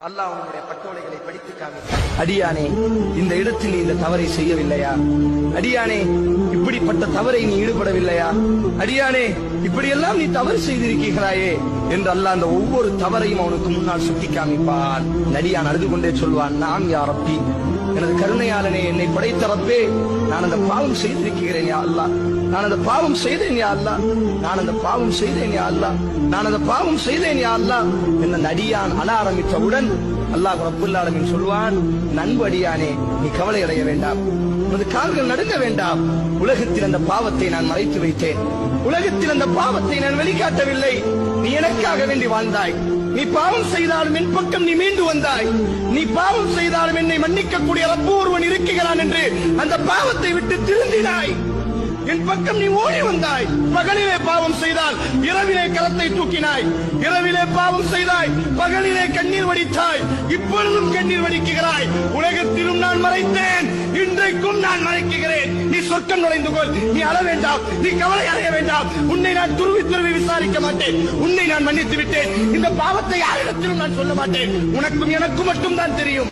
அல்லாஹ் உன்னுடைய பட்டோலைகளை படித்து காமித்தார். அடியானே, இந்த இடத்தில் நீ இந்த தவறை செய்யவில்லையா? அடியானே, இப்படிப்பட்ட தவறை நீ ஈடுபடவில்லையா? அடியானே, இப்படியெல்லாம் நீ தவறு செய்திருக்கிறாயே என்று அல்லாஹ் அந்த ஒவ்வொரு தவறையும் அவனுக்கு முன்னால் சுட்டி காமிப்பான். அடியான் அழுது கொண்டே சொல்வான், நாம் யா ரப்பி, எனது கருணையாளனே, என்னை படைத்த ரப்பே, நான் அந்த பாவம் செய்திருக்கிறேன் யா அல்லாஹ், நான் அந்த பாவம் செய்தேன் யா அல்லாஹ், நான் அந்த பாவம் செய்தேன் யா அல்லாஹ், நான் அந்த பாவம் செய்தேன் யா அல்லாஹ் என்ற அடியான் அழ ஆரம்பித்தவுடன் அல்லாஹ் ரப்புல் ஆலமீன் சொல்வான், நண்பு அடியானே, நீ கவலை அடைய வேண்டாம், உனது கால்கள் நடுங்க வேண்டாம். உலகத்தில் அந்த பாவத்தை நான் மறைத்து வைத்தேன், உலகத்தில் அந்த பாவத்தை நான் வெளிக்காட்டவில்லை. நீ எனக்காக வேண்டி வாழ்ந்தாய். நீ பாவம் செய்தாலும் என் பக்கம் நீ மீண்டு வந்தாய். நீ பாவம் செய்தாலும் என்னை மன்னிக்கக்கூடிய ரப்பு ஒருவன் இருக்கிறான் என்று அந்த பாவத்தை விட்டு திருந்தினாய். என் பக்கம் நீ ஓடி வந்தாய். பகலிலே பாவம் செய்தால் இரவிலே கரத்தை தூக்கினாய். இரவிலே பாவம் செய்தாய், பகலிலே கண்ணீர் வடித்தாய். இப்பொழுதும் கண்ணீர் வடிக்கிறாய். உலகத்திலும் நான் மறைத்தேன், இன்றைக்கும் நான் மறைக்கிறேன். நீ சொர்க்கம் நுழைந்து கொள். நீ அழ வேண்டாம், நீ கவலை அடைய வேண்டாம். உன்னை நான் துருவி துருவி விசாரிக்க மாட்டேன். உன்னை நான் மன்னித்து விட்டேன். இந்த பாவத்தை யாரிடத்திலும் நான் சொல்ல மாட்டேன். உனக்கும் எனக்கும் மட்டும் தான் தெரியும்.